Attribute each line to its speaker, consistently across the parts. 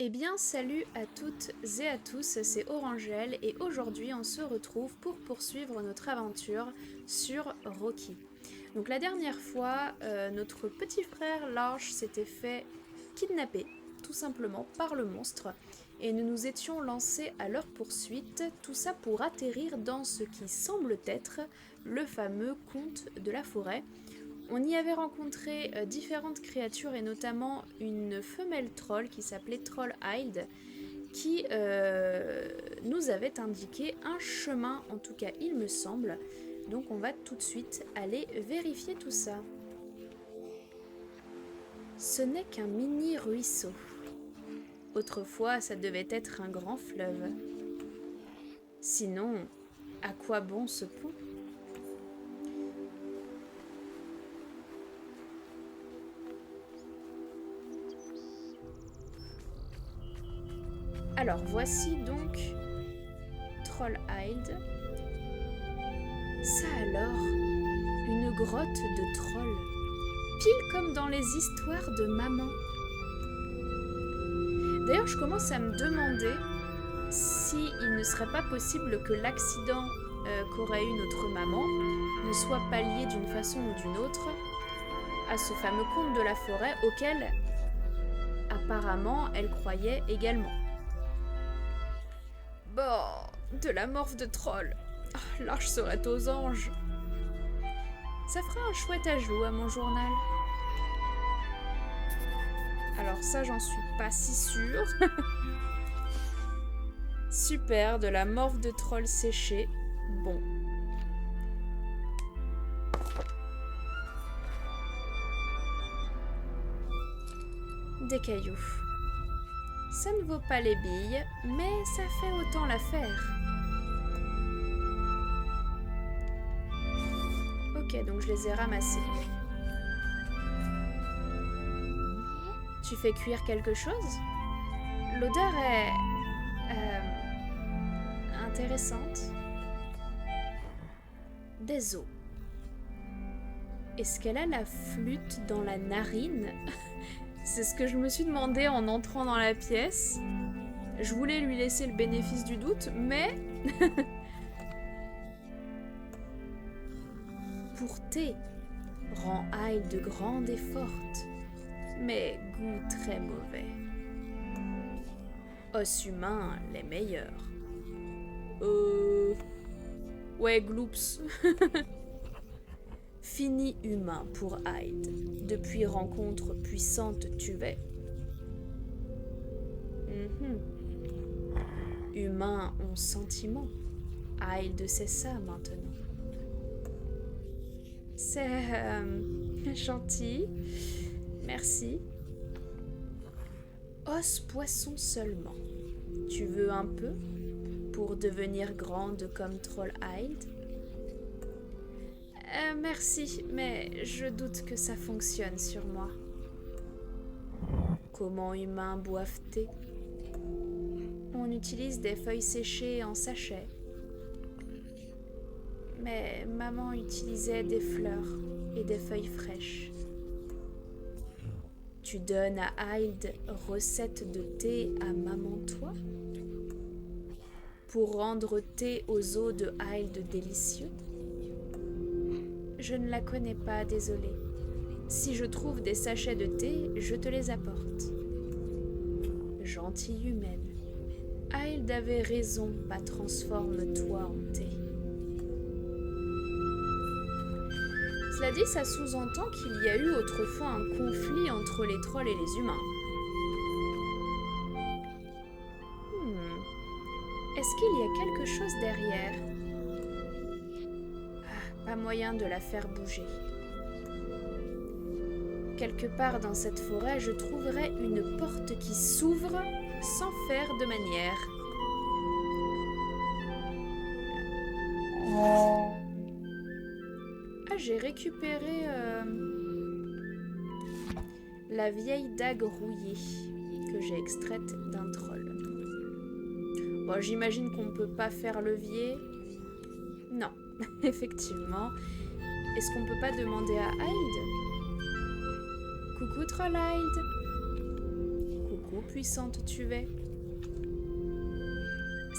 Speaker 1: Eh bien, salut à toutes et à tous, c'est Orangelle et aujourd'hui on se retrouve pour poursuivre notre aventure sur Rocky. Donc la dernière fois, notre petit frère Lars s'était fait kidnapper, tout simplement, par le monstre, et nous nous étions lancés à leur poursuite, tout ça pour atterrir dans ce qui semble être le fameux conte de la forêt. On y avait rencontré différentes créatures et notamment une femelle troll qui s'appelait Trollhild qui nous avait indiqué un chemin, en tout cas il me semble. Donc on va tout de suite aller vérifier tout ça. Ce n'est qu'un mini ruisseau. Autrefois ça devait être un grand fleuve. Sinon, à quoi bon ce pont ? Alors voici donc Trollhild. Ça alors, une grotte de trolls, pile comme dans les histoires de maman. D'ailleurs, je commence à me demander si il ne serait pas possible que l'accident qu'aurait eu notre maman ne soit pas lié d'une façon ou d'une autre à ce fameux conte de la forêt auquel apparemment elle croyait également. Bon, de la morphe de troll. Oh, l'arche serait aux anges. Ça fera un chouette ajout à mon journal. Alors ça, j'en suis pas si sûre. Super, de la morphe de troll séchée. Bon. Des cailloux. Ça ne vaut pas les billes, mais ça fait autant l'affaire. Ok, donc je les ai ramassés. Tu fais cuire quelque chose ? L'odeur est... intéressante. Des os. Est-ce qu'elle a la flûte dans la narine ? C'est ce que je me suis demandé en entrant dans la pièce. Je voulais lui laisser le bénéfice du doute, mais... Pour thé, rend Hyde grande et forte, mais goût très mauvais. Os humain, les meilleurs. Ouais, gloops. Fini humain pour Hyde, depuis rencontre puissante tuée. Humains ont sentiment. Hyde sait ça maintenant. C'est gentil. Merci. Os poisson seulement. Tu veux un peu pour devenir grande comme Trollhild ? Merci, mais je doute que ça fonctionne sur moi. Comment humains boivent-thé ? On utilise des feuilles séchées en sachet. Mais maman utilisait des fleurs et des feuilles fraîches. Tu donnes à Hyde recette de thé à maman toi ? Pour rendre thé aux os de Hyde délicieux ? Je ne la connais pas, désolée. Si je trouve des sachets de thé, je te les apporte. Gentille humaine. Hyde avait raison, pas transforme-toi en thé. Cela dit, ça sous-entend qu'il y a eu autrefois un conflit entre les trolls et les humains. Est-ce qu'il y a quelque chose derrière ? Pas moyen de la faire bouger. Quelque part dans cette forêt, je trouverai une porte qui s'ouvre sans faire de manière. Ah, j'ai récupéré la vieille dague rouillée que j'ai extraite d'un troll. Bon, j'imagine qu'on ne peut pas faire levier. Non, effectivement. Est-ce qu'on peut pas demander à Hyde ? Coucou Trollhild. Coucou puissante tu es.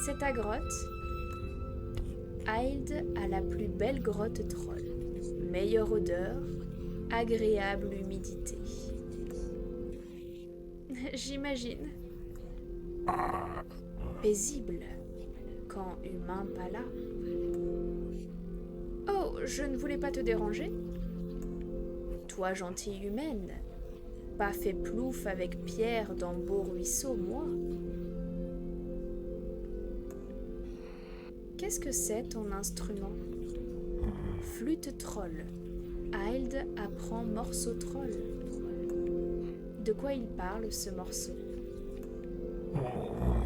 Speaker 1: C'est ta grotte. Hild a la plus belle grotte troll. Meilleure odeur, agréable humidité. J'imagine. Paisible, quand humain pas là. Oh, je ne voulais pas te déranger. Toi, gentille humaine, pas fait plouf avec Pierre dans beau ruisseau, moi. Qu'est-ce que c'est ton instrument? Flûte troll. Hild apprend morceau troll. De quoi il parle, ce morceau?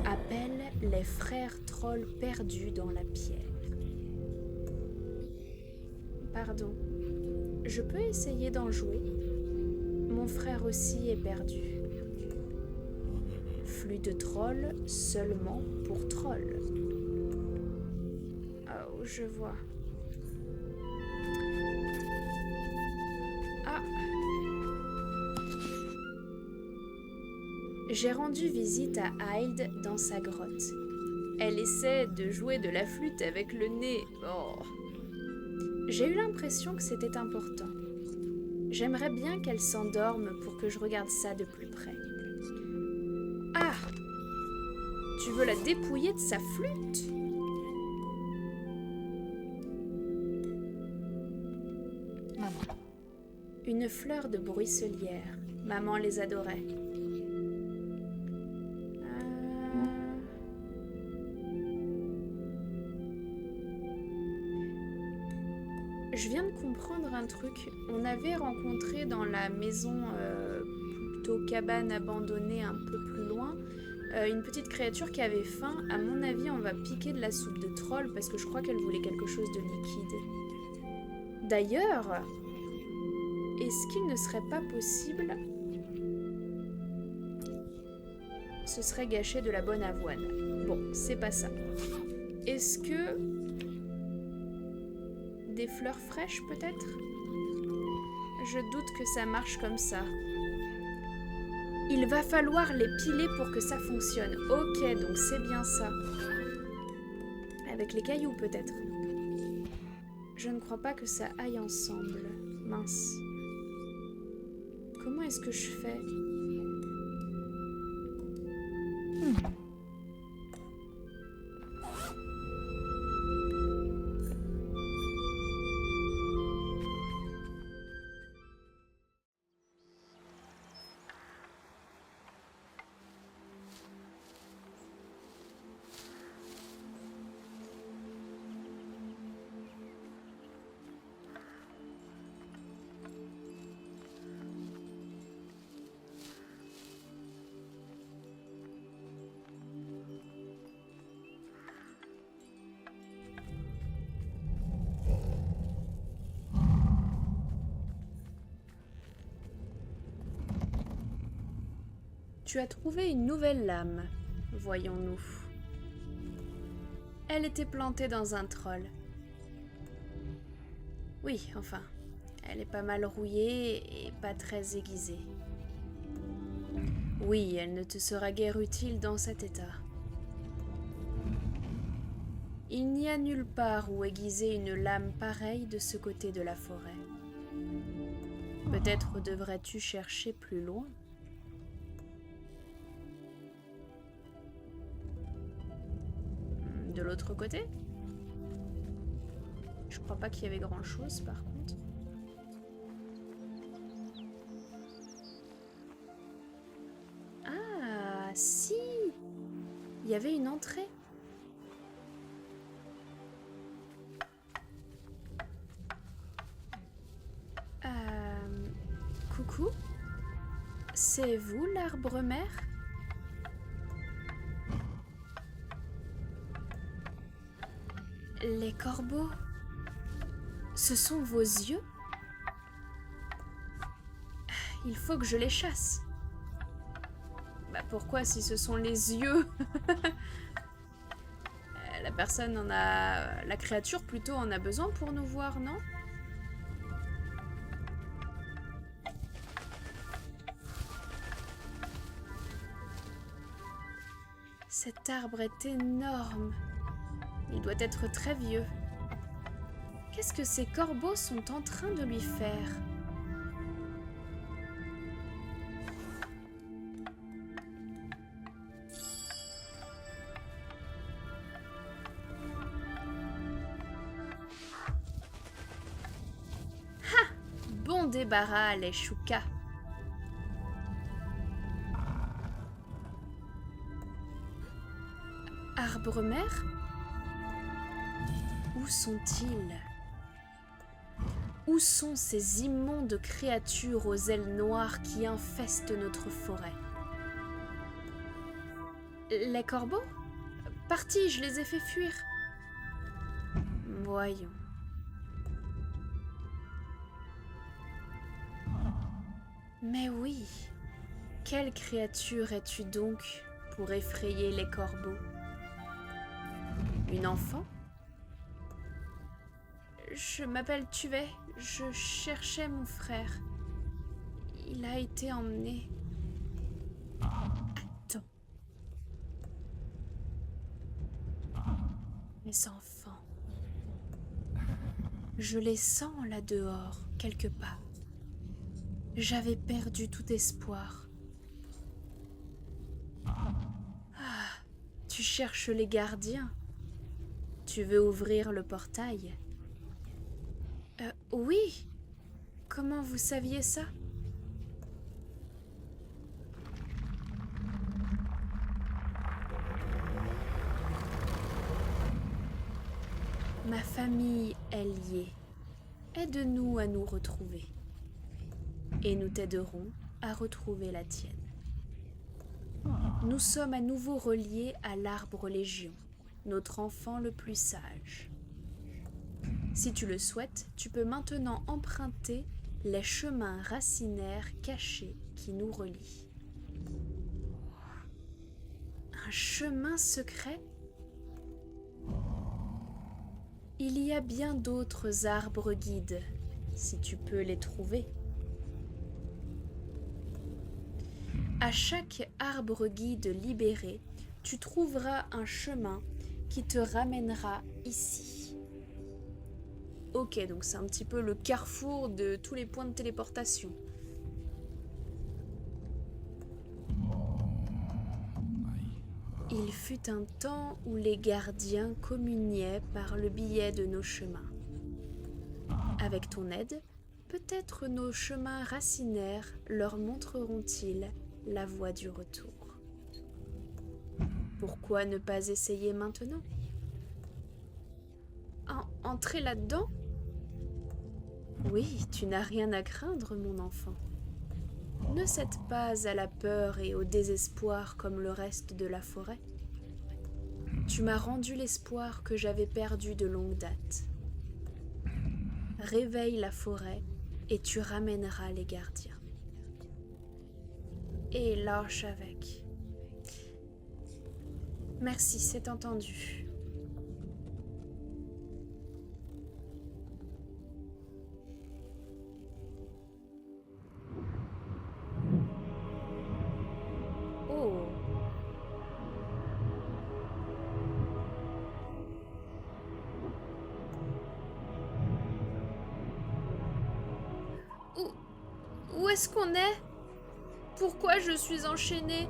Speaker 1: Appelle les frères trolls perdus dans la pierre. Pardon, je peux essayer d'en jouer? Mon frère aussi est perdu. Flûte troll seulement pour troll. Oh, je vois. Ah! J'ai rendu visite à Hild dans sa grotte. Elle essaie de jouer de la flûte avec le nez. Oh. J'ai eu l'impression que c'était important. J'aimerais bien qu'elle s'endorme pour que je regarde ça de plus près. Ah! Tu veux la dépouiller de sa flûte? Maman. Une fleur de bruisselière. Maman les adorait. Je viens de comprendre un truc. On avait rencontré dans la maison, plutôt cabane abandonnée un peu plus loin, une petite créature qui avait faim. À mon avis, on va piquer de la soupe de troll parce que je crois qu'elle voulait quelque chose de liquide. D'ailleurs, est-ce qu'il ne serait pas possible... Ce serait gâcher de la bonne avoine. Bon, c'est pas ça. Est-ce que... Des fleurs fraîches, peut-être? Je doute que ça marche comme ça. Il va falloir les piler pour que ça fonctionne. Ok, donc c'est bien ça. Avec les cailloux, peut-être. Je ne crois pas que ça aille ensemble. Mince. Comment est-ce que je fais? Tu as trouvé une nouvelle lame, voyons-nous. Elle était plantée dans un troll. Oui, enfin, elle est pas mal rouillée et pas très aiguisée. Oui, elle ne te sera guère utile dans cet état. Il n'y a nulle part où aiguiser une lame pareille de ce côté de la forêt. Peut-être devrais-tu chercher plus loin. De l'autre côté? Je crois pas qu'il y avait grand-chose par contre. Ah, si! Il y avait une entrée. Coucou? C'est vous l'arbre-mère? Les corbeaux, ce sont vos yeux? Il faut que je les chasse. Bah pourquoi si ce sont les yeux? La personne en a... La créature plutôt en a besoin pour nous voir, non? Cet arbre est énorme. Il doit être très vieux. Qu'est-ce que ces corbeaux sont en train de lui faire? Ha! Bon débarras, les choucas. Arbre-mère? Où sont-ils? Où sont ces immondes créatures aux ailes noires qui infestent notre forêt? Les corbeaux? Partis, je les ai fait fuir. Voyons. Mais oui, quelle créature es-tu donc pour effrayer les corbeaux? Une enfant? Je m'appelle Tuvet, je cherchais mon frère. Il a été emmené. Attends. Mes enfants. Je les sens là dehors, quelque part. J'avais perdu tout espoir. Ah, tu cherches les gardiens. Tu veux ouvrir le portail? Oui. Comment vous saviez ça? Ma famille est liée. Aide-nous à nous retrouver. Et nous t'aiderons à retrouver la tienne. Nous sommes à nouveau reliés à l'arbre Légion, notre enfant le plus sage. Si tu le souhaites, tu peux maintenant emprunter les chemins racinaires cachés qui nous relient. Un chemin secret? Il y a bien d'autres arbres guides, si tu peux les trouver. À chaque arbre guide libéré, tu trouveras un chemin qui te ramènera ici. Ok, donc c'est un petit peu le carrefour de tous les points de téléportation. Il fut un temps où les gardiens communiaient par le biais de nos chemins. Avec ton aide, peut-être nos chemins racinaires leur montreront-ils la voie du retour. Pourquoi ne pas essayer maintenant? Entrer là-dedans? Oui, tu n'as rien à craindre, mon enfant. Ne cède pas à la peur et au désespoir comme le reste de la forêt. Tu m'as rendu l'espoir que j'avais perdu de longue date. Réveille la forêt et tu ramèneras les gardiens. Et lâche avec. Merci, c'est entendu. Oh. Où est-ce qu'on est? Pourquoi je suis enchaînée?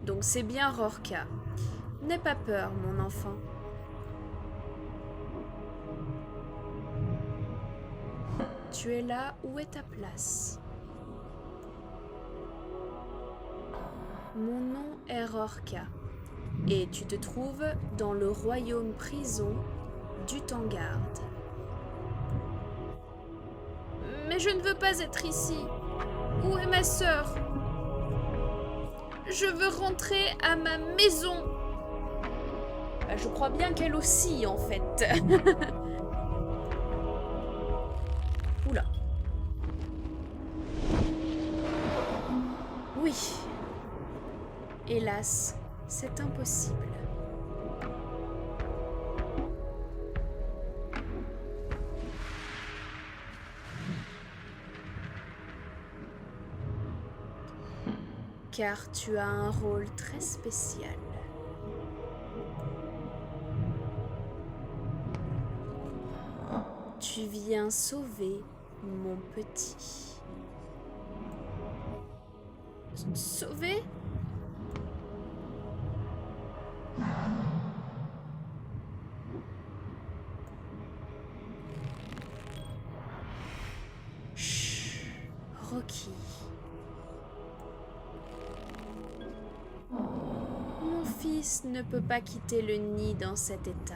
Speaker 1: Donc c'est bien Rorka. N'aie pas peur, mon enfant. Tu es là où est ta place. Mon nom est Rorka, et tu te trouves dans le royaume prison du Tangarde. Mais je ne veux pas être ici. Où est ma sœur? Je veux rentrer à ma maison. Je crois bien qu'elle aussi, en fait. Oula. Oui. Hélas, c'est impossible. car tu as un rôle très spécial. Tu viens sauver mon petit. Sauver? Chut, Rocky. Mon fils ne peut pas quitter le nid dans cet état.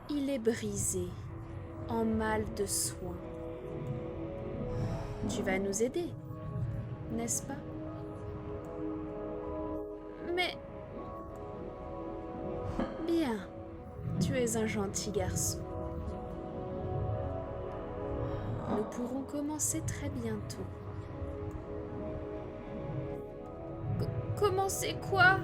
Speaker 1: Il est brisé, en mal de soins. Tu vas nous aider, n'est-ce pas? Mais... Bien, tu es un gentil garçon. Nous pourrons commencer très bientôt. Commencer quoi?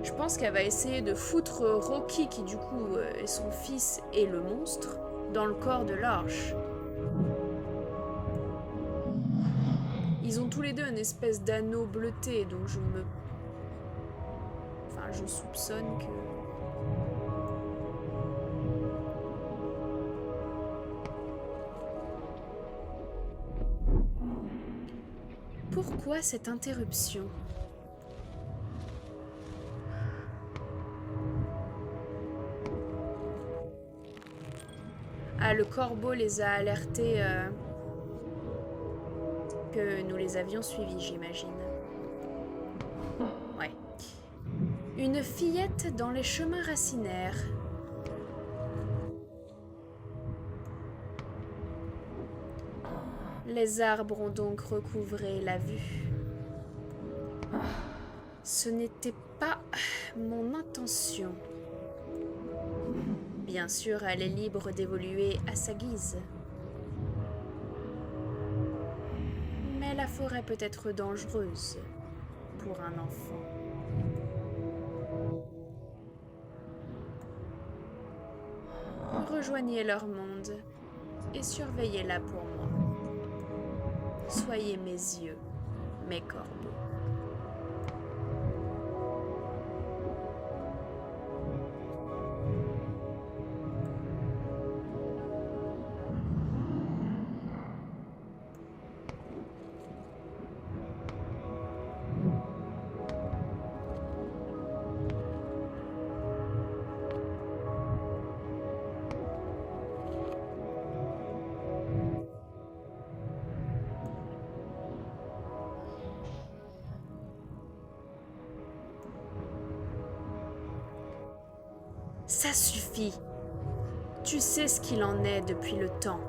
Speaker 1: Je pense qu'elle va essayer de foutre Rocky, qui du coup est son fils et le monstre, dans le corps de l'arche. Ils ont tous les deux une espèce d'anneau bleuté, donc je soupçonne que... Pourquoi cette interruption? Ah, le corbeau les a alertés que nous les avions suivis, j'imagine. Ouais. Une fillette dans les chemins racinaires. Les arbres ont donc recouvré la vue. Ce n'était pas mon intention. Bien sûr, elle est libre d'évoluer à sa guise. Mais la forêt peut être dangereuse pour un enfant. Rejoignez leur monde et surveillez-la pour moi. Soyez mes yeux, mes corbeaux. Ça suffit. Tu sais ce qu'il en est depuis le temps.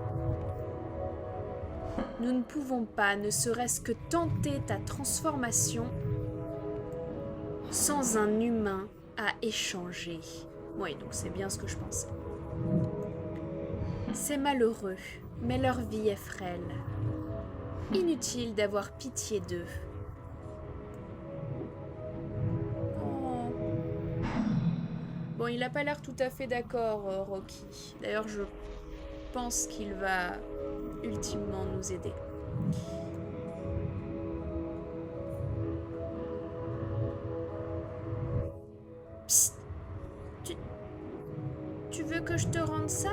Speaker 1: Nous ne pouvons pas, ne serait-ce que tenter ta transformation sans un humain à échanger. Oui, donc c'est bien ce que je pensais. C'est malheureux, mais leur vie est frêle. Inutile d'avoir pitié d'eux. Bon, il n'a pas l'air tout à fait d'accord, Rocky. D'ailleurs, je pense qu'il va ultimement nous aider. Psst. Tu veux que je te rende ça ?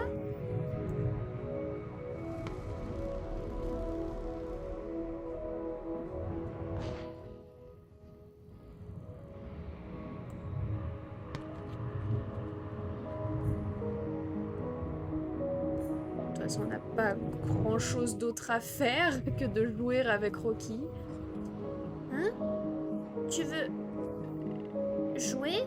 Speaker 1: On n'a pas grand chose d'autre à faire que de jouer avec Rocky. Hein? Tu veux jouer?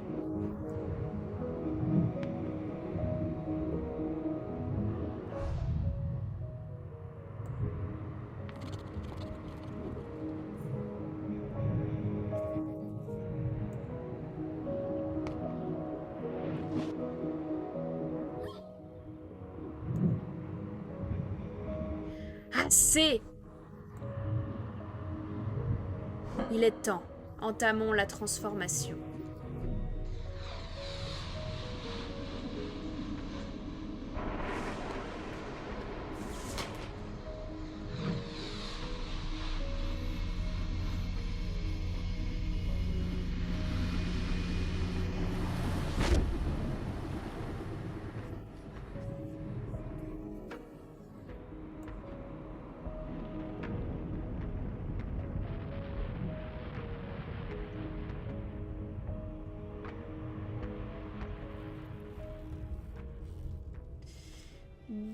Speaker 1: Assez! Il est temps. Entamons la transformation.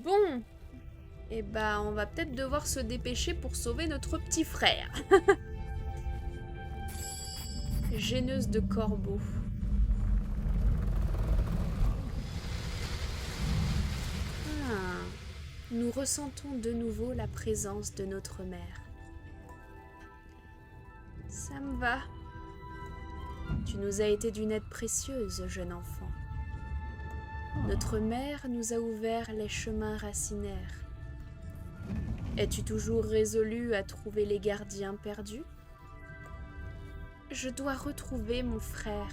Speaker 1: Bon, et bah on va peut-être devoir se dépêcher pour sauver notre petit frère. Gêneuse de corbeau. Ah, nous ressentons de nouveau la présence de notre mère. Ça me va. Tu nous as été d'une aide précieuse, jeune enfant. Notre mère nous a ouvert les chemins racinaires. Es-tu toujours résolu à trouver les gardiens perdus? Je dois retrouver mon frère.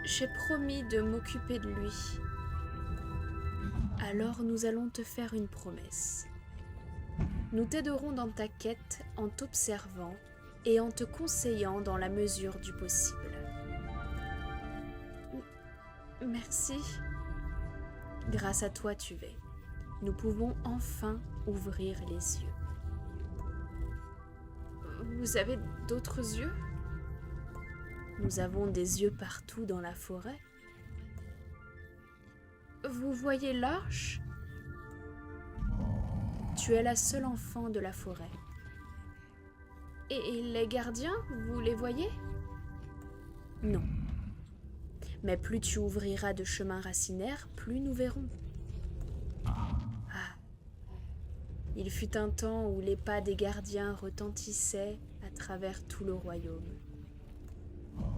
Speaker 1: J'ai promis de m'occuper de lui. Alors nous allons te faire une promesse. Nous t'aiderons dans ta quête en t'observant et en te conseillant dans la mesure du possible. Merci. Grâce à toi, Tuvet, nous pouvons enfin ouvrir les yeux. Vous avez d'autres yeux? Nous avons des yeux partout dans la forêt. Vous voyez l'arche? Tu es la seule enfant de la forêt. Et les gardiens, vous les voyez? Non. Mais plus tu ouvriras de chemins racinaires, plus nous verrons. Ah. Il fut un temps où les pas des gardiens retentissaient à travers tout le royaume.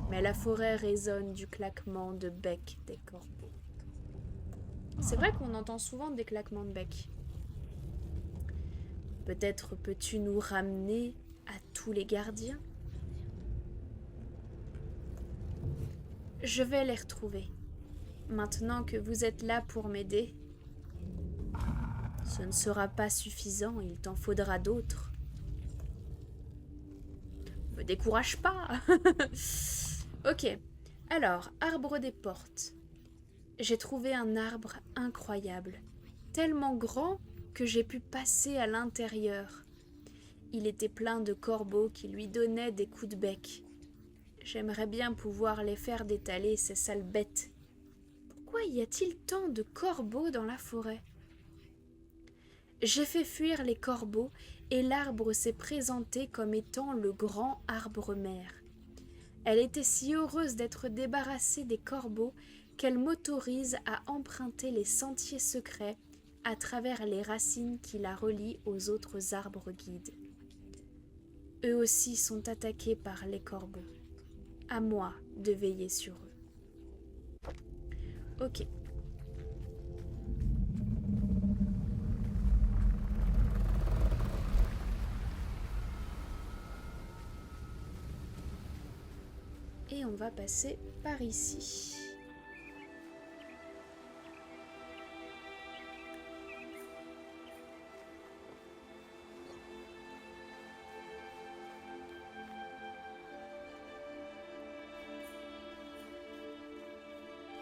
Speaker 1: Mais la forêt résonne du claquement de bec des corbeaux. C'est vrai qu'on entend souvent des claquements de bec. Peut-être peux-tu nous ramener à tous les gardiens? Je vais les retrouver. Maintenant que vous êtes là pour m'aider, ce ne sera pas suffisant, il t'en faudra d'autres. Me décourage pas. Ok, alors, arbre des portes. J'ai trouvé un arbre incroyable, tellement grand que j'ai pu passer à l'intérieur. Il était plein de corbeaux qui lui donnaient des coups de bec. J'aimerais bien pouvoir les faire détaler, ces sales bêtes. Pourquoi y a-t-il tant de corbeaux dans la forêt? J'ai fait fuir les corbeaux et l'arbre s'est présenté comme étant le grand arbre-mère. Elle était si heureuse d'être débarrassée des corbeaux qu'elle m'autorise à emprunter les sentiers secrets à travers les racines qui la relient aux autres arbres guides. Eux aussi sont attaqués par les corbeaux. À moi de veiller sur eux. Ok. Et on va passer par ici.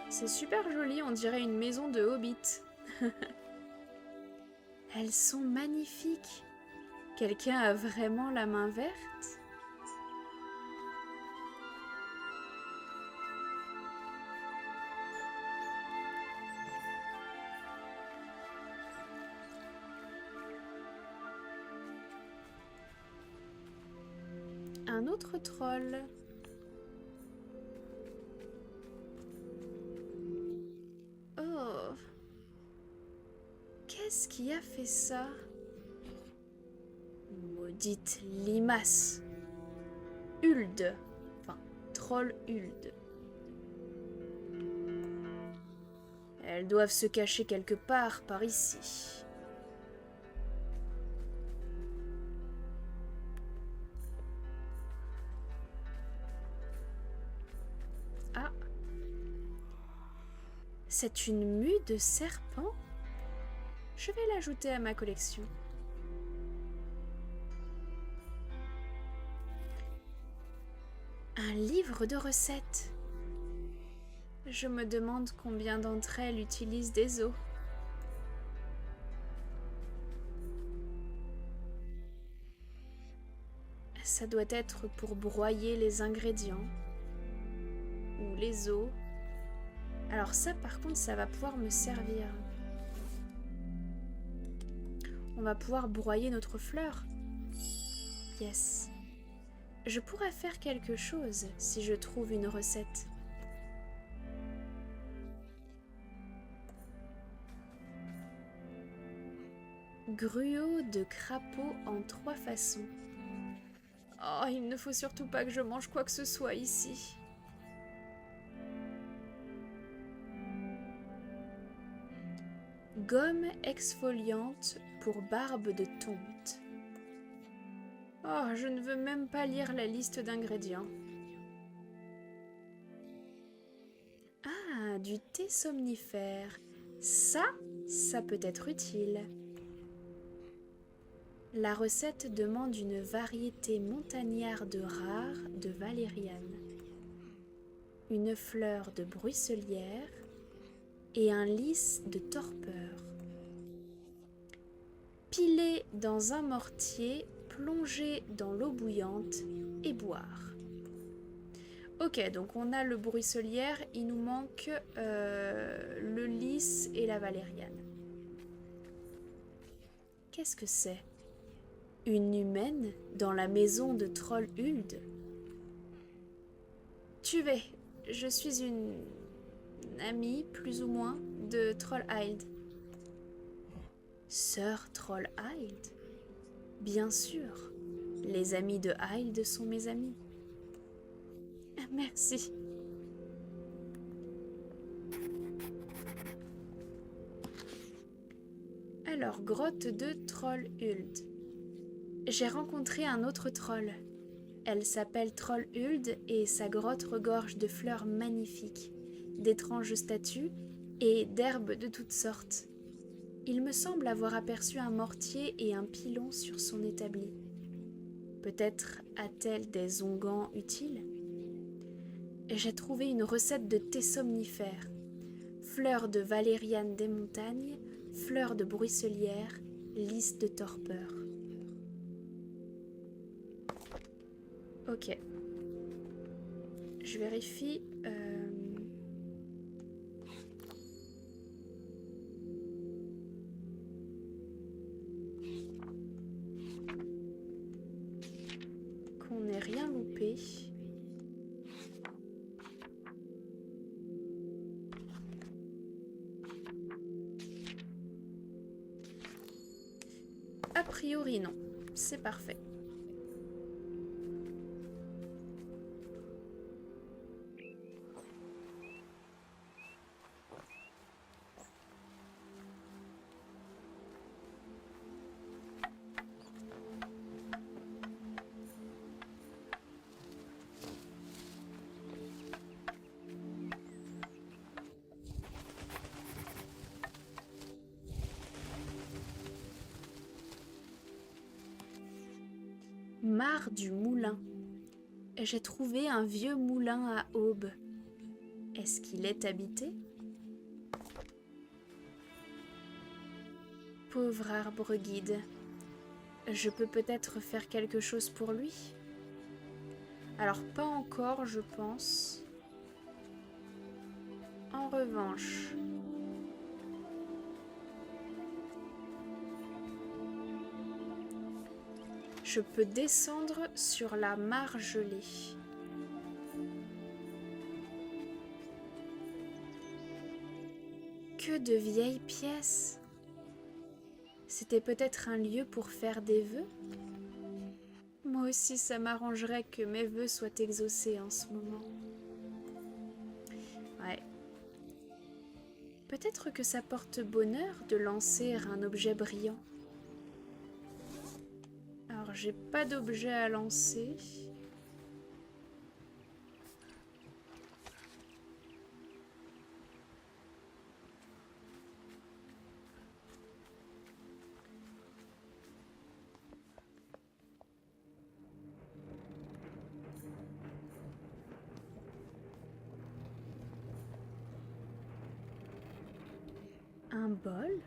Speaker 1: C'est super joli, on dirait une maison de hobbit. Elles sont magnifiques. Quelqu'un a vraiment la main verte? Un autre troll. Oh. Qu'est-ce qui a fait ça? Maudite limace. Hulde. Enfin, troll Hulde. Elles doivent se cacher quelque part par ici. Ah. C'est une mue de serpent? Je vais l'ajouter à ma collection. Un livre de recettes. Je me demande combien d'entre elles utilisent des os. Ça doit être pour broyer les ingrédients. Ou les os. Alors ça, par contre, ça va pouvoir me servir. On va pouvoir broyer notre fleur. Yes. Je pourrais faire quelque chose si je trouve une recette. Gruau de crapaud en 3 façons. Oh, il ne faut surtout pas que je mange quoi que ce soit ici. Gomme exfoliante pour barbe de tonte. Oh, je ne veux même pas lire la liste d'ingrédients. Ah, du thé somnifère. Ça peut être utile. La recette demande une variété montagnarde rare de valériane, une fleur de bruisselière et un lys de torpeur. Piler dans un mortier, plonger dans l'eau bouillante et boire. Ok, donc on a le bruisselière, il nous manque le lys et la valériane. Qu'est-ce que c'est ? Une humaine dans la maison de Trollhuld. Tu vais, je suis une amie, plus ou moins, de Trollhald. Sœur Trollhald ? Bien sûr, les amis de Hyld sont mes amis. Merci. Alors, grotte de Trollhuld. J'ai rencontré un autre troll. Elle s'appelle Trollhuld et sa grotte regorge de fleurs magnifiques, d'étranges statues et d'herbes de toutes sortes. Il me semble avoir aperçu un mortier et un pilon sur son établi. Peut-être a-t-elle des onguents utiles ? J'ai trouvé une recette de thé somnifère. Fleurs de valériane des montagnes, fleurs de bruisselière, lys de torpeur. Ok. Je vérifie. Qu'on n'ait rien loupé. A priori non. C'est parfait. Mare du moulin. J'ai trouvé un vieux moulin à aube. Est-ce qu'il est habité ? Pauvre arbre guide. Je peux peut-être faire quelque chose pour lui ? Alors pas encore, je pense. En revanche... je peux descendre sur la mare gelée. Que de vieilles pièces! C'était peut-être un lieu pour faire des vœux? Moi aussi, ça m'arrangerait que mes vœux soient exaucés en ce moment. Ouais. Peut-être que ça porte bonheur de lancer un objet brillant. Alors, j'ai pas d'objet à lancer. Un bol?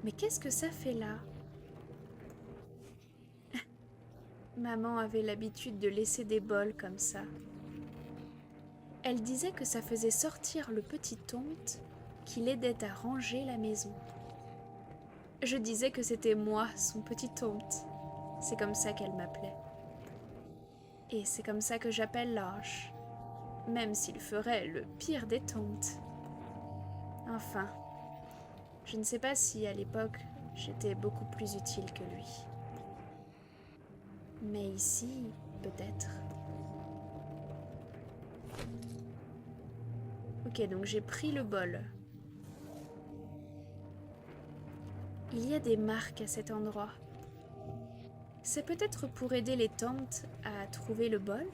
Speaker 1: Mais qu'est-ce que ça fait là? Maman avait l'habitude de laisser des bols comme ça. Elle disait que ça faisait sortir le petit tonte qui l'aidait à ranger la maison. Je disais que c'était moi, son petit tomte. C'est comme ça qu'elle m'appelait. Et c'est comme ça que j'appelle l'ange, même s'il ferait le pire des tontes. Enfin, je ne sais pas si à l'époque j'étais beaucoup plus utile que lui. Mais ici, peut-être. Ok, donc j'ai pris le bol. Il y a des marques à cet endroit. C'est peut-être pour aider les tantes à trouver le bol?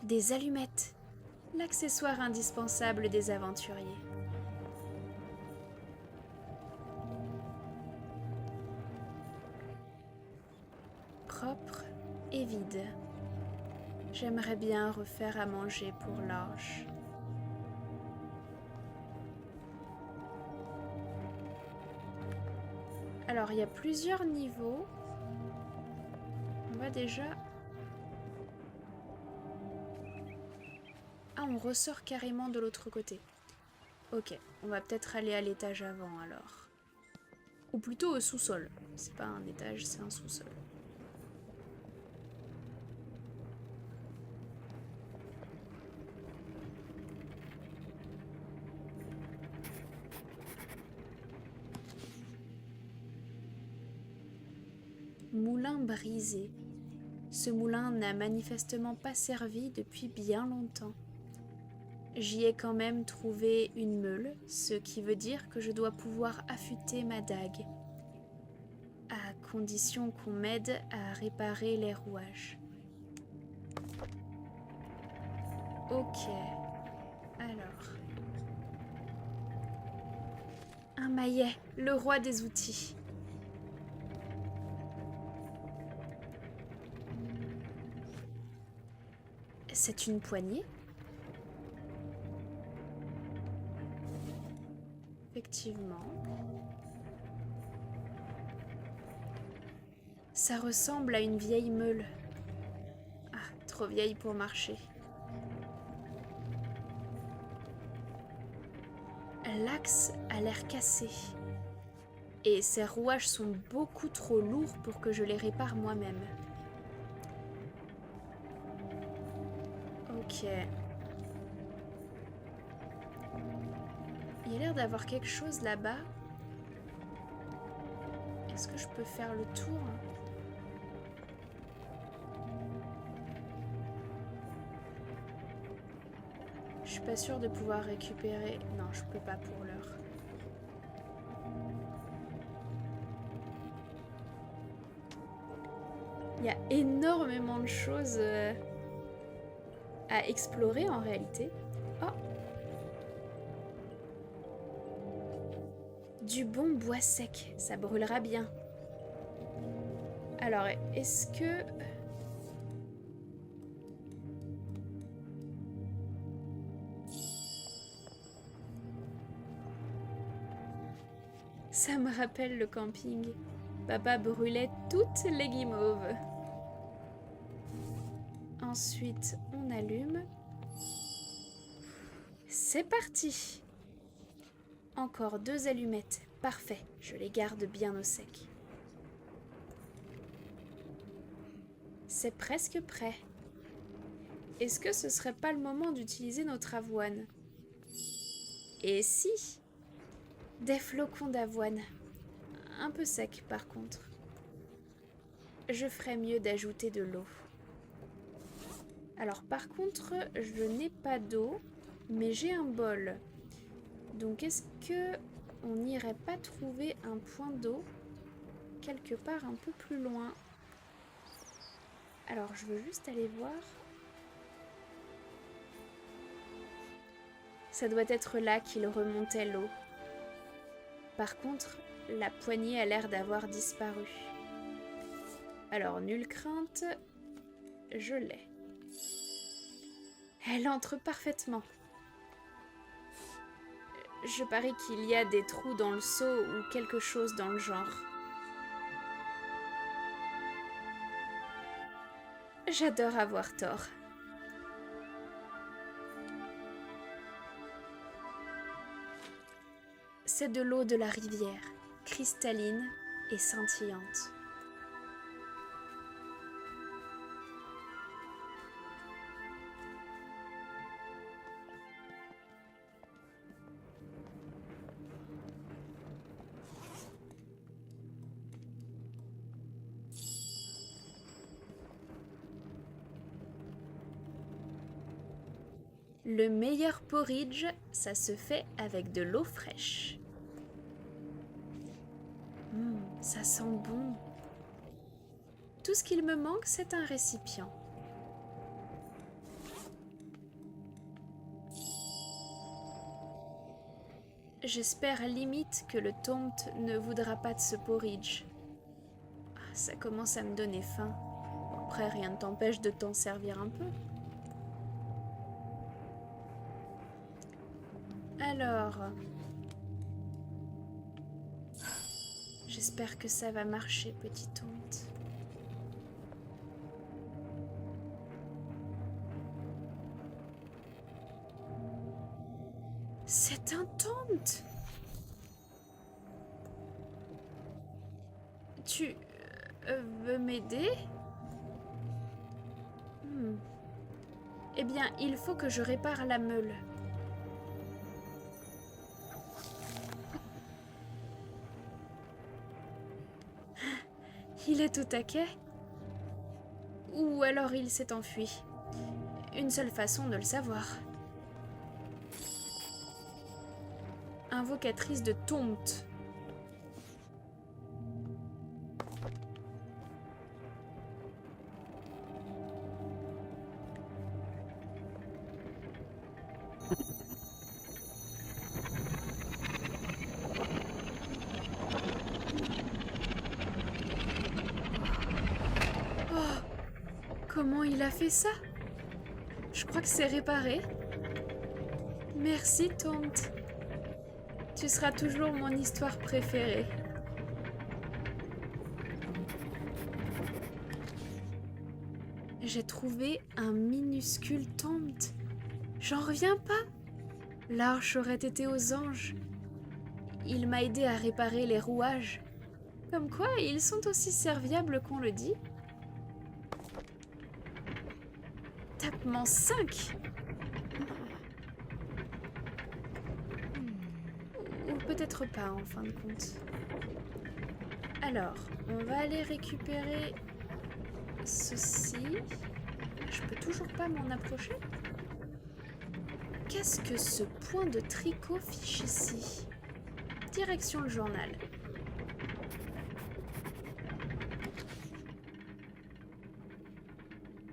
Speaker 1: Des allumettes, l'accessoire indispensable des aventuriers. Propre et vide. J'aimerais bien refaire à manger pour l'ange. Alors, il y a plusieurs niveaux. On va déjà... Ah, on ressort carrément de l'autre côté. Ok, on va peut-être aller à l'étage avant alors. Ou plutôt au sous-sol. C'est pas un étage, c'est un sous-sol. Moulin brisé. Ce moulin n'a manifestement pas servi depuis bien longtemps. J'y ai quand même trouvé une meule, ce qui veut dire que je dois pouvoir affûter ma dague, à condition qu'on m'aide à réparer les rouages. Ok, alors... Un maillet, le roi des outils. C'est une poignée? Effectivement. Ça ressemble à une vieille meule. Ah, trop vieille pour marcher. L'axe a l'air cassé. Et ces rouages sont beaucoup trop lourds pour que je les répare moi-même. Ok. Il y a l'air d'avoir quelque chose là-bas. Est-ce que je peux faire le tour ? Je suis pas sûre de pouvoir récupérer... Non, je peux pas pour l'heure. Il y a énormément de choses à explorer en réalité. Oh! Du bon bois sec, ça brûlera bien. Alors, est-ce que... Ça me rappelle le camping. Papa brûlait toutes les guimauves. Ensuite, on allume. C'est parti! Encore 2 allumettes. Parfait, je les garde bien au sec. C'est presque prêt. Est-ce que ce serait pas le moment d'utiliser notre avoine? Et si? Des flocons d'avoine. Un peu sec par contre. Je ferais mieux d'ajouter de l'eau. Alors par contre, je n'ai pas d'eau, mais j'ai un bol. Donc est-ce que on n'irait pas trouver un point d'eau quelque part un peu plus loin? Alors je veux juste aller voir. Ça doit être là qu'il remontait l'eau. Par contre, la poignée a l'air d'avoir disparu. Alors nulle crainte, je l'ai. Elle entre parfaitement. Je parie qu'il y a des trous dans le seau ou quelque chose dans le genre. J'adore avoir tort. c'est de l'eau de la rivière, cristalline et scintillante. Le meilleur porridge, ça se fait avec de l'eau fraîche. Ça sent bon. Tout ce qu'il me manque, c'est un récipient. J'espère limite que le tomte ne voudra pas de ce porridge. Ça commence à me donner faim. Après, rien ne t'empêche de t'en servir un peu. Alors, j'espère que ça va marcher, petit tomte. C'est un tomte! Tu veux m'aider? Eh bien, il faut que je répare la meule. Il est au taquet? Ou alors il s'est enfui? Une seule façon de le savoir. Invocatrice de tomte. Comment il a fait ça? Je crois que c'est réparé. Merci, Tomte. Tu seras toujours mon histoire préférée. J'ai trouvé un minuscule Tomte. J'en reviens pas. L'arche aurait été aux anges. Il m'a aidé à réparer les rouages. Comme quoi, ils sont aussi serviables qu'on le dit. Tapement 5. Ou peut-être pas en fin de compte. Alors, on va aller récupérer ceci. Je peux toujours pas m'en approcher. Qu'est-ce que ce point de tricot fiche ici? Direction le journal.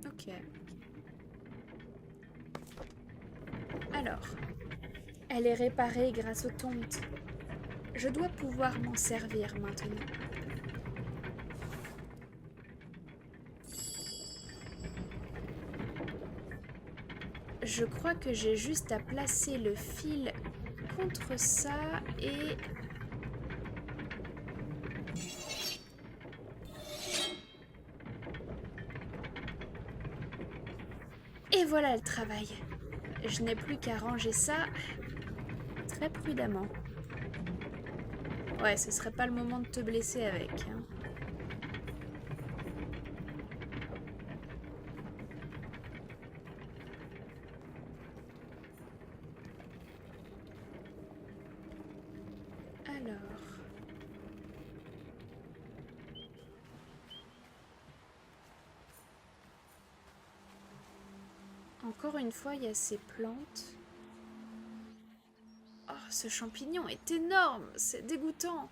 Speaker 1: Ok. Alors, elle est réparée grâce au tomte. Je dois pouvoir m'en servir maintenant. Je crois que j'ai juste à placer le fil contre ça et... Et voilà le travail. Je n'ai plus qu'à ranger ça très prudemment. Ouais, ce serait pas le moment de te blesser avec, hein. Alors... Encore une fois, il y a ces plantes. Oh, ce champignon est énorme, c'est dégoûtant.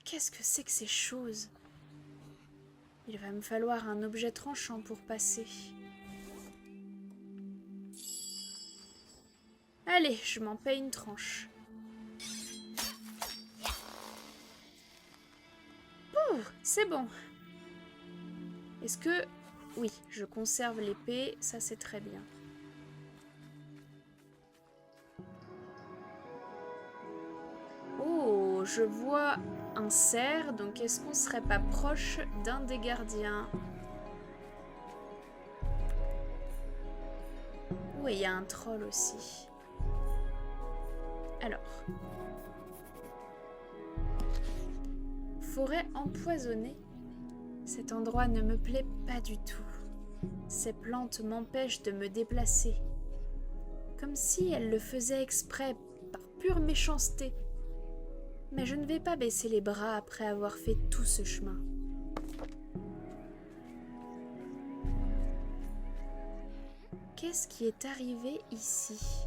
Speaker 1: Qu'est-ce que c'est que ces choses? Il va me falloir un objet tranchant pour passer. Allez, je m'en paye une tranche. Ouh, c'est bon. Est-ce que... Oui, je conserve l'épée, ça c'est très bien. Oh, je vois un cerf, donc est-ce qu'on serait pas proche d'un des gardiens? Oh, et il y a un troll aussi. Alors. Forêt empoisonnée. Cet endroit ne me plaît pas du tout. Ces plantes m'empêchent de me déplacer. Comme si elles le faisaient exprès, par pure méchanceté. Mais je ne vais pas baisser les bras après avoir fait tout ce chemin. Qu'est-ce qui est arrivé ici?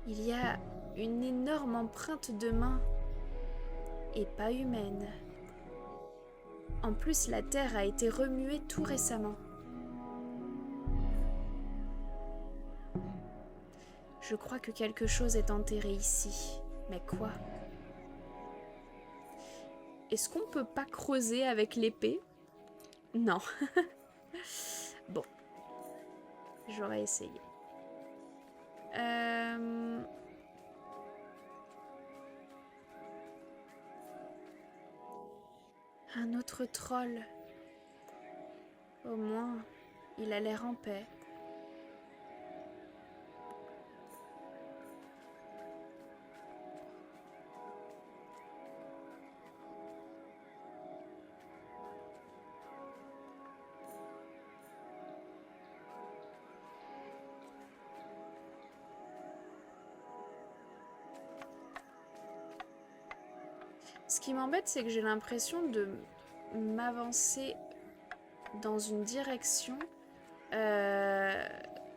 Speaker 1: Il y a une énorme empreinte de main, et pas humaine. En plus, la terre a été remuée tout récemment. Je crois que quelque chose est enterré ici. Mais quoi? Est-ce qu'on peut pas creuser avec l'épée? Non. Bon. J'aurais essayé. Un autre troll. Au moins, il a l'air en paix. Ce qui m'embête, c'est que j'ai l'impression de m'avancer dans une direction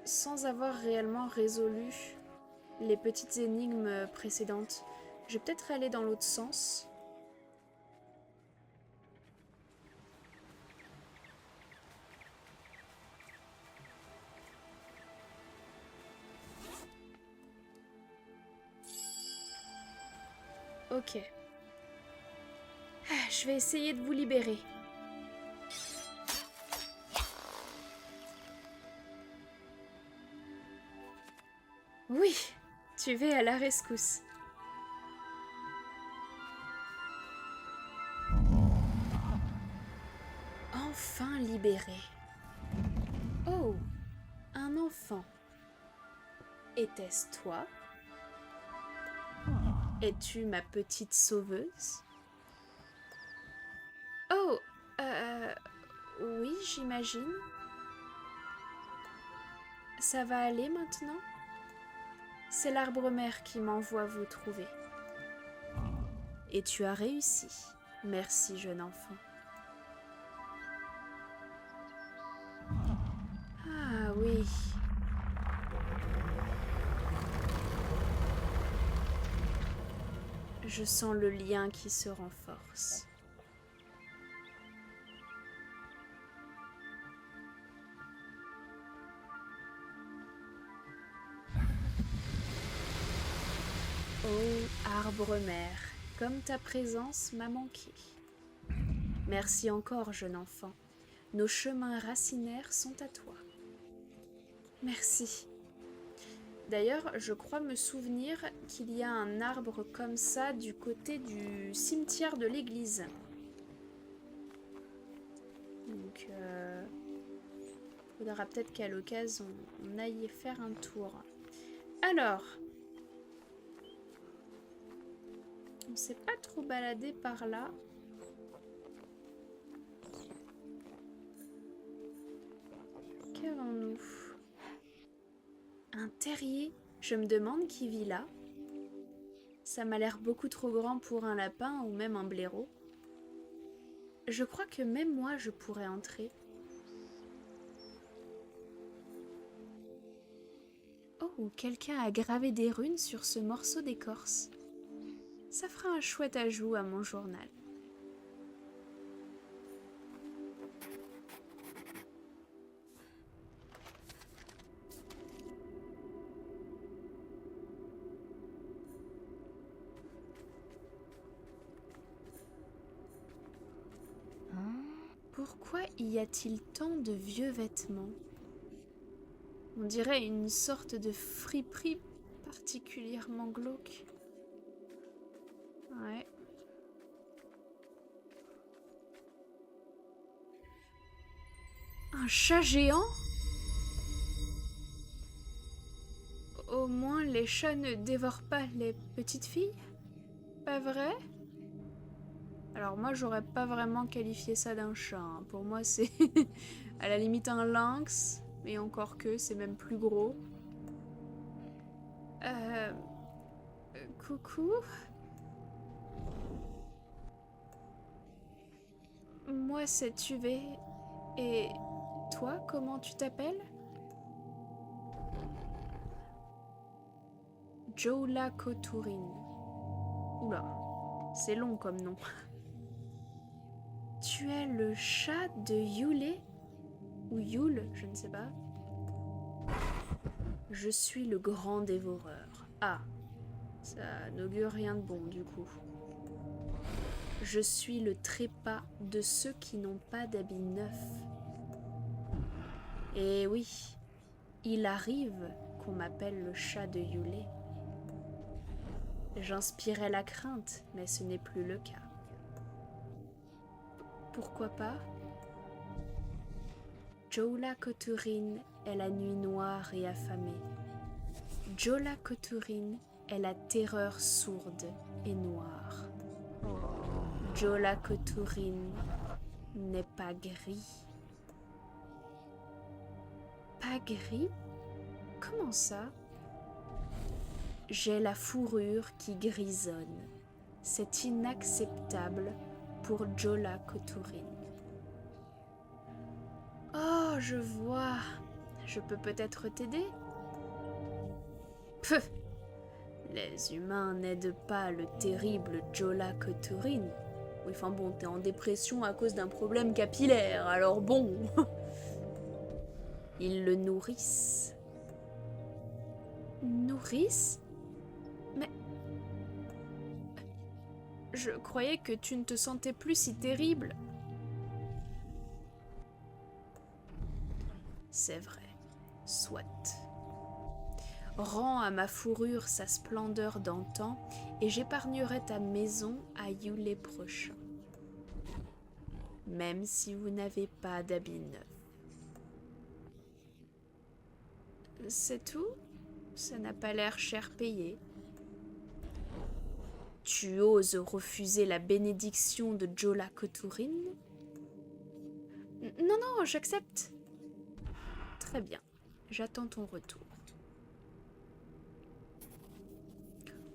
Speaker 1: sans avoir réellement résolu les petites énigmes précédentes. Je vais peut-être aller dans l'autre sens. Ok. Je vais essayer de vous libérer. Oui, tu vas à la rescousse. Enfin libéré. Oh, un enfant. Était-ce toi? Es-tu ma petite sauveuse? Oh, oui, j'imagine. Ça va aller maintenant? C'est l'arbre-mère qui m'envoie vous trouver. Et tu as réussi. Merci, jeune enfant. Ah oui. Je sens le lien qui se renforce. Oh, arbre-mère, comme ta présence m'a manqué. Merci encore, jeune enfant. Nos chemins racinaires sont à toi. Merci. D'ailleurs, je crois me souvenir qu'il y a un arbre comme ça du côté du cimetière de l'église. Donc, faudra peut-être qu'à l'occasion, on aille y faire un tour. Alors, on s'est pas trop baladé par là. Qu'avons-nous ? Un terrier ? Je me demande qui vit là. Ça m'a l'air beaucoup trop grand pour un lapin ou même un blaireau. Je crois que même moi je pourrais entrer. Oh, quelqu'un a gravé des runes sur ce morceau d'écorce. Ça fera un chouette ajout à mon journal. Pourquoi y a-t-il tant de vieux vêtements? On dirait une sorte de friperie particulièrement glauque. Ouais. Un chat géant? moins les chats ne dévorent pas les petites filles? Pas vrai? Alors moi j'aurais pas vraiment qualifié ça d'un chat, hein. Pour moi c'est à la limite un lynx, mais encore que c'est même plus gros. Coucou? Moi c'est Tuvé. Et toi, comment tu t'appelles? Jola Koturin. Oula, c'est long comme nom. Tu es le chat de Yule? Ou Yule, je ne sais pas. Je suis le grand dévoreur. Ah, ça n'augure rien de bon du coup. Je suis le trépas de ceux qui n'ont pas d'habits neufs. Et oui, il arrive qu'on m'appelle le chat de Yule. J'inspirais la crainte, mais ce n'est plus le cas. Pourquoi pas? Jola Koturin est la nuit noire et affamée. Jola Koturin est la terreur sourde et noire. Jola Koturin n'est pas gris. Pas gris? Comment ça? J'ai la fourrure qui grisonne. C'est inacceptable pour Jola Koturin. Oh, je vois. Je peux peut-être t'aider? Pfff! Les humains n'aident pas le terrible Jola Koturin. Oui, enfin bon, t'es en dépression à cause d'un problème capillaire, alors bon. Ils le nourrissent. Nourrissent? Mais... Je croyais que tu ne te sentais plus si terrible. C'est vrai. Soit. Rends à ma fourrure sa splendeur d'antan, et j'épargnerai ta maison à Yule prochain. Même si vous n'avez pas d'habits neufs. C'est tout? Ça n'a pas l'air cher payé. Tu oses refuser la bénédiction de Jola Koturin? Non, non, j'accepte. Très bien, j'attends ton retour.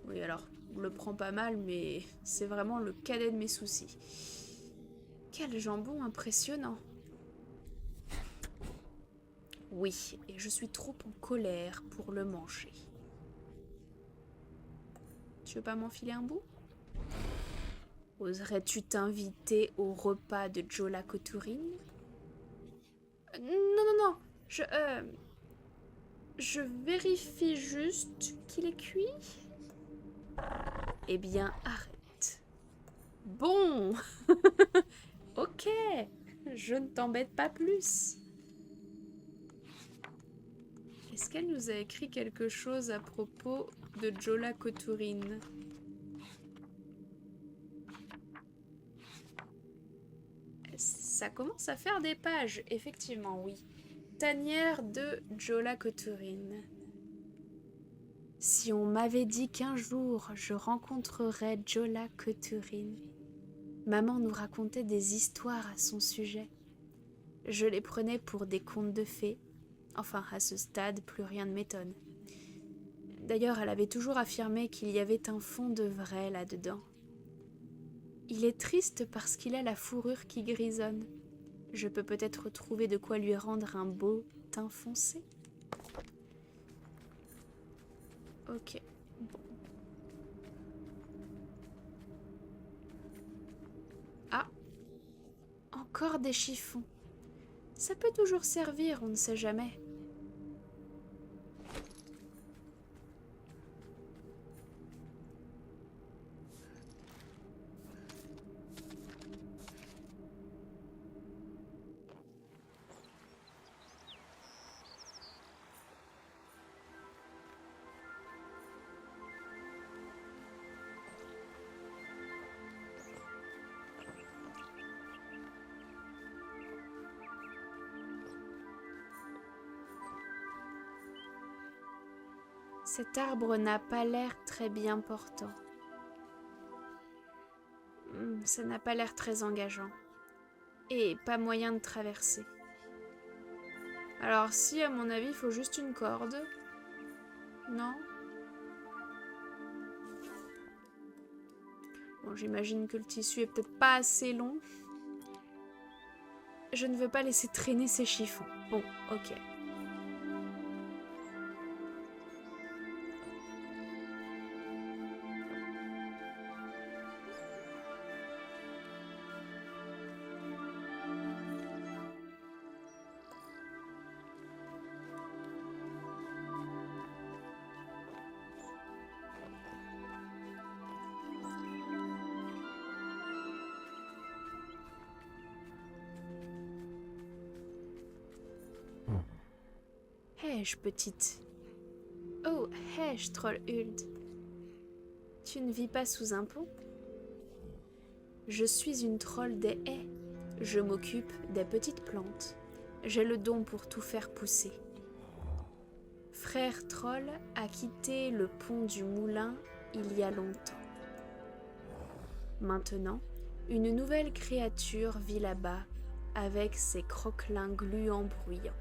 Speaker 1: Oui, alors, on le prend pas mal, mais c'est vraiment le cadet de mes soucis. Quel jambon impressionnant! Oui, et je suis trop en colère pour le manger. Tu veux pas m'enfiler un bout? Oserais-tu t'inviter au repas de Jola Koturin? Non, non, non, je vérifie juste qu'il est cuit. Eh bien, arrête. Bon, ok, je ne t'embête pas plus. Est-ce qu'elle nous a écrit quelque chose à propos de Jola Koturin? Ça commence à faire des pages, effectivement, oui. Tanière de Jola Koturin. Si on m'avait dit qu'un jour je rencontrerais Jola Koturin, maman nous racontait des histoires à son sujet. Je les prenais pour des contes de fées. Enfin, à ce stade, plus rien ne m'étonne. D'ailleurs, elle avait toujours affirmé qu'il y avait un fond de vrai là-dedans. Il est triste parce qu'il a la fourrure qui grisonne. Je peux peut-être trouver de quoi lui rendre un beau teint foncé. Ok, bon. Ah, encore des chiffons. Ça peut toujours servir, on ne sait jamais. Cet arbre n'a pas l'air très bien portant. Ça n'a pas l'air très engageant. Et pas moyen de traverser. Alors si, à mon avis, il faut juste une corde. Non ? Bon, j'imagine que le tissu est peut-être pas assez long. Je ne veux pas laisser traîner ces chiffons. Bon, ok. Hé-je, petite. Oh, hé-je, Trollhuld. Tu ne vis pas sous un pont ? Je suis une troll des haies. Je m'occupe des petites plantes. J'ai le don pour tout faire pousser. Frère Troll a quitté le pont du moulin il y a longtemps. Maintenant, une nouvelle créature vit là-bas avec ses croquelins gluants bruyants.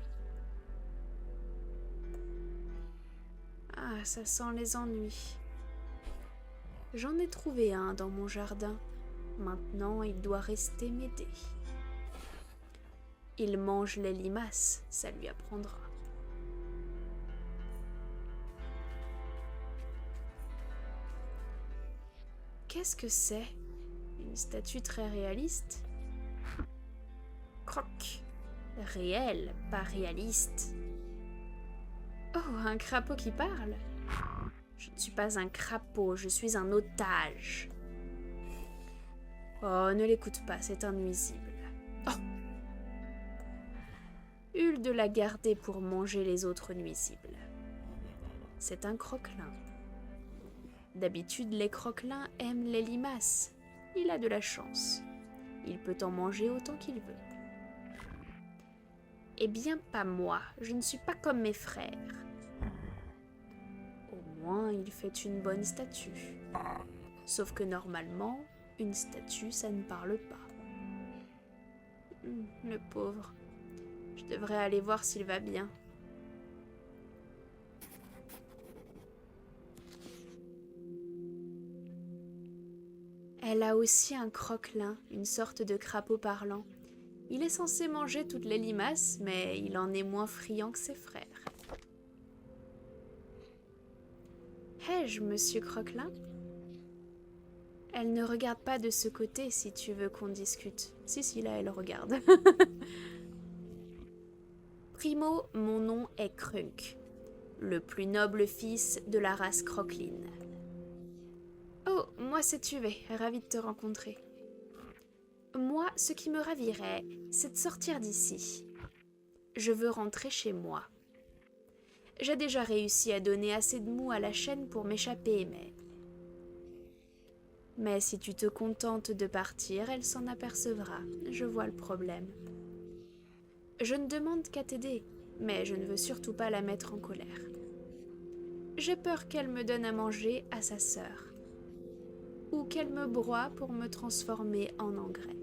Speaker 1: Ah, ça sent les ennuis. J'en ai trouvé un dans mon jardin. Maintenant, il doit rester m'aider. Il mange les limaces, ça lui apprendra. Qu'est-ce que c'est ? Une statue très réaliste ? Croc. Réel, pas réaliste. Oh, un crapaud qui parle ? Je ne suis pas un crapaud, je suis un otage. Oh, ne l'écoute pas, c'est un nuisible. Oh ! Hulde l'a gardé pour manger les autres nuisibles. C'est un croquelin. D'habitude, les croquelins aiment les limaces. Il a de la chance. Il peut en manger autant qu'il veut. Eh bien, pas moi. Je ne suis pas comme mes frères. Au moins, il fait une bonne statue. Sauf que normalement, une statue, ça ne parle pas. Le pauvre. Je devrais aller voir s'il va bien. Elle a aussi un croquelin, une sorte de crapaud parlant. Il est censé manger toutes les limaces, mais il en est moins friand que ses frères. Hé-je, monsieur Croquelin ? Elle ne regarde pas de ce côté si tu veux qu'on discute. Si, là, elle regarde. Primo, mon nom est Crunk, le plus noble fils de la race croqueline. Oh, moi c'est Tuvé, ravie de te rencontrer. Moi, ce qui me ravirait, c'est de sortir d'ici. Je veux rentrer chez moi. J'ai déjà réussi à donner assez de mou à la chaîne pour m'échapper, mais si tu te contentes de partir, elle s'en apercevra. Je vois le problème. Je ne demande qu'à t'aider, mais je ne veux surtout pas la mettre en colère. J'ai peur qu'elle me donne à manger à sa sœur, ou qu'elle me broie pour me transformer en engrais.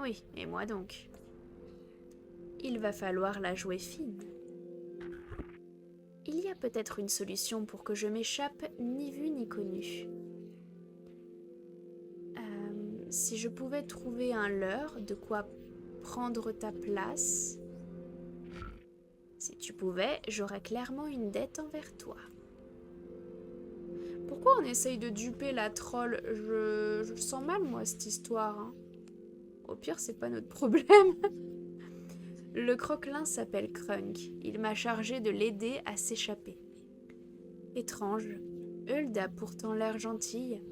Speaker 1: Oui, et moi donc. Il va falloir la jouer fine. Il y a peut-être une solution pour que je m'échappe ni vue ni connue. Si je pouvais trouver un leurre, de quoi prendre ta place. Si tu pouvais, j'aurais clairement une dette envers toi. Pourquoi on essaye de duper la troll ? Je le sens mal, moi, cette histoire. Hein. Au pire, c'est pas notre problème. Le croquelin s'appelle Crunk. Il m'a chargé de l'aider à s'échapper. Étrange. Hulde a pourtant l'air gentille.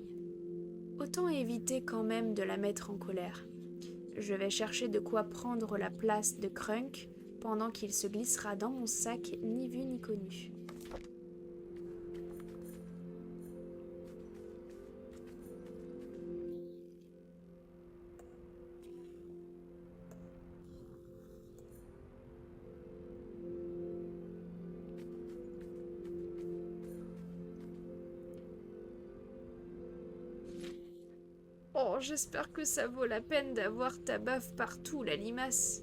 Speaker 1: Autant éviter quand même de la mettre en colère. Je vais chercher de quoi prendre la place de Crunk pendant qu'il se glissera dans mon sac ni vu ni connu. Alors j'espère que ça vaut la peine d'avoir ta baffe partout, la limace.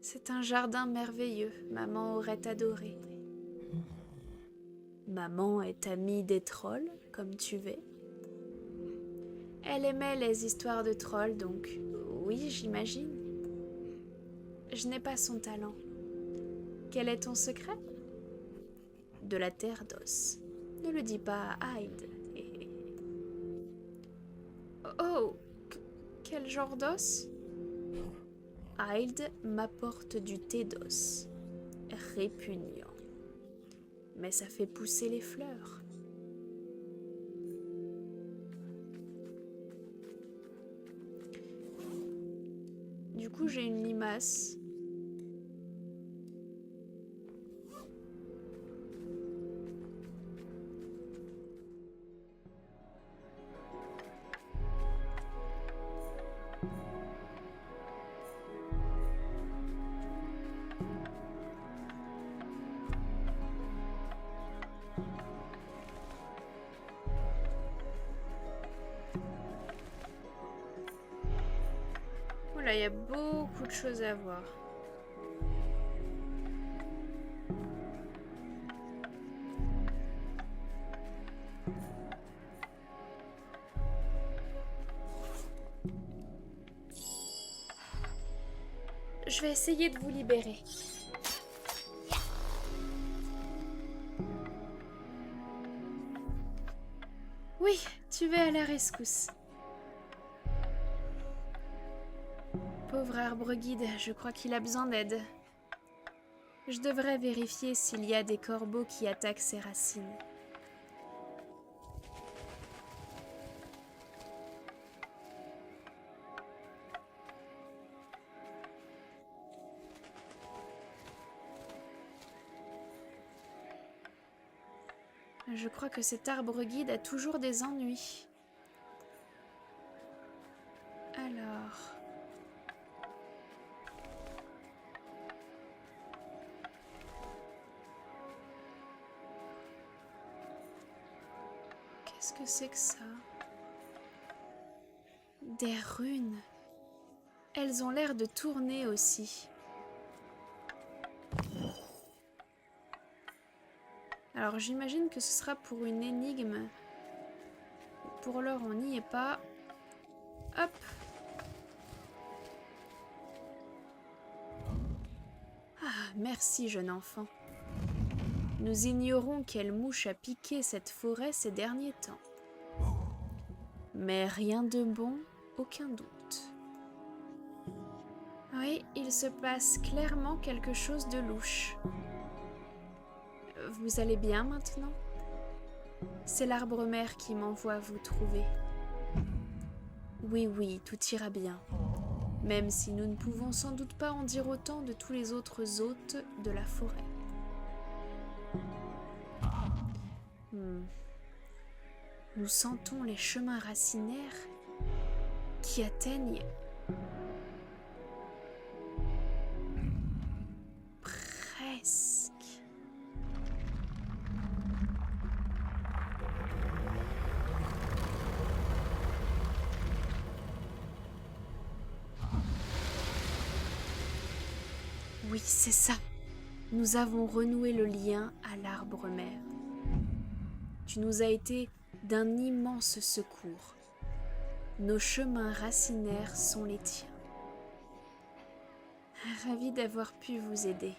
Speaker 1: C'est un jardin merveilleux, maman aurait adoré. Maman est amie des trolls, comme tu veux. Elle aimait les histoires de trolls, donc oui, j'imagine. Je n'ai pas son talent. Quel est ton secret? De la terre d'os. Ne le dis pas à Hyde. Oh, quel genre d'os? Hyde m'apporte du thé d'os. Répugnant. Mais ça fait pousser les fleurs. Du coup, j'ai une limace. Voilà, il y a beaucoup de choses à voir. Je vais essayer de vous libérer. Oui, tu vas à la rescousse. Pauvre arbre guide, je crois qu'il a besoin d'aide. Je devrais vérifier s'il y a des corbeaux qui attaquent ses racines. Je crois que cet arbre guide a toujours des ennuis. Alors... Qu'est-ce que c'est que ça? Des runes. Elles ont l'air de tourner aussi. Alors j'imagine que ce sera pour une énigme. Pour l'heure, on n'y est pas. Hop. Ah, merci jeune enfant. Nous ignorons quelle mouche a piqué cette forêt ces derniers temps. Mais rien de bon, aucun doute. Oui, il se passe clairement quelque chose de louche. Vous allez bien maintenant? C'est l'arbre-mère qui m'envoie vous trouver. Oui, oui, tout ira bien. Même si nous ne pouvons sans doute pas en dire autant de tous les autres hôtes de la forêt. Nous sentons les chemins racinaires qui atteignent presque. Oui, c'est ça. Nous avons renoué le lien à l'arbre-mère. Tu nous as été d'un immense secours. Nos chemins racinaires sont les tiens. Ravie d'avoir pu vous aider.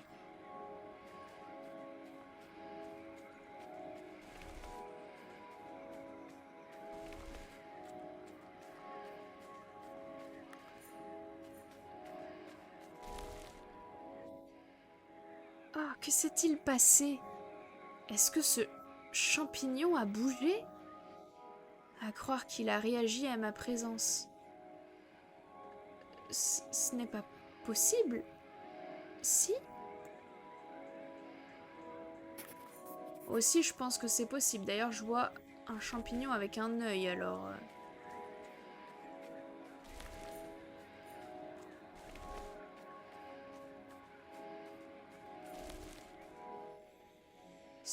Speaker 1: Oh, que s'est-il passé? Est-ce que ce champignon a bougé? À croire qu'il a réagi à ma présence. Ce n'est pas possible. Si? Aussi, je pense que c'est possible. D'ailleurs, je vois un champignon avec un œil, alors...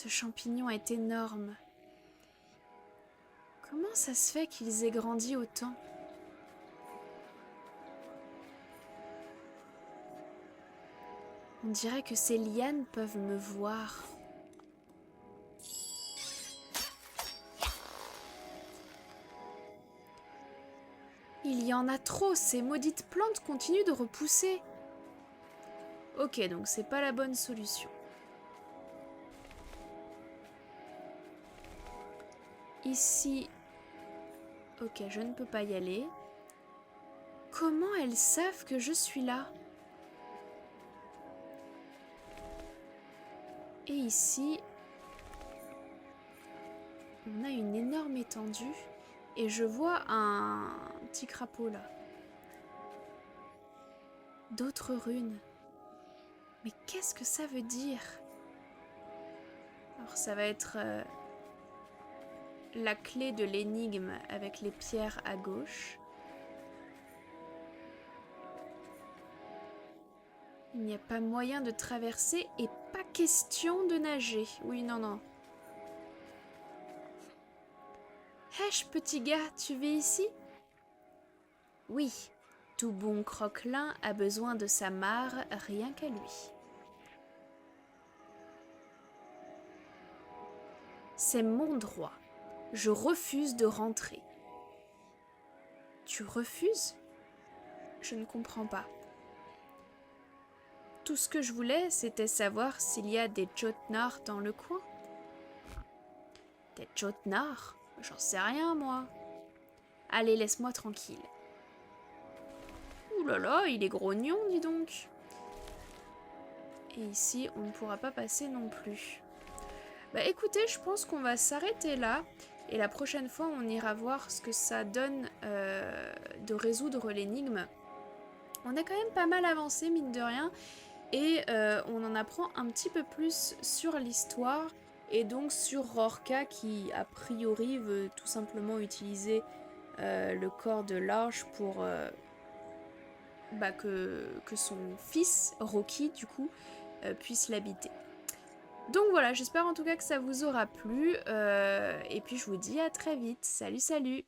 Speaker 1: Ce champignon est énorme. Comment ça se fait qu'ils aient grandi autant? On dirait que ces lianes peuvent me voir. Il y en a trop, ces maudites plantes continuent de repousser. Ok, donc c'est pas la bonne solution. Ici... Ok, je ne peux pas y aller. Comment elles savent que je suis là? Et ici... On a une énorme étendue. Et je vois un petit crapaud là. D'autres runes. Mais qu'est-ce que ça veut dire? Alors ça va être la clé de l'énigme avec les pierres à gauche. Il n'y a pas moyen de traverser et pas question de nager. Oui, non, non. Hèche, petit gars, tu vis ici? Oui, tout bon croquelin a besoin de sa mare rien qu'à lui. C'est mon droit. Je refuse de rentrer. Tu refuses? Je ne comprends pas. Tout ce que je voulais, c'était savoir s'il y a des Jotnar dans le coin. Des Jotnar? J'en sais rien, moi. Allez, laisse-moi tranquille. Ouh là là, il est grognon, dis donc. Et ici, on ne pourra pas passer non plus. Bah écoutez, je pense qu'on va s'arrêter là. Et la prochaine fois, on ira voir ce que ça donne de résoudre l'énigme. On a quand même pas mal avancé, mine de rien. Et on en apprend un petit peu plus sur l'histoire. Et donc sur Rorka qui, a priori, veut tout simplement utiliser le corps de l'Arche pour que son fils, Rocky, du coup, puisse l'habiter. Donc voilà, j'espère en tout cas que ça vous aura plu. Et puis je vous dis à très vite. Salut, salut!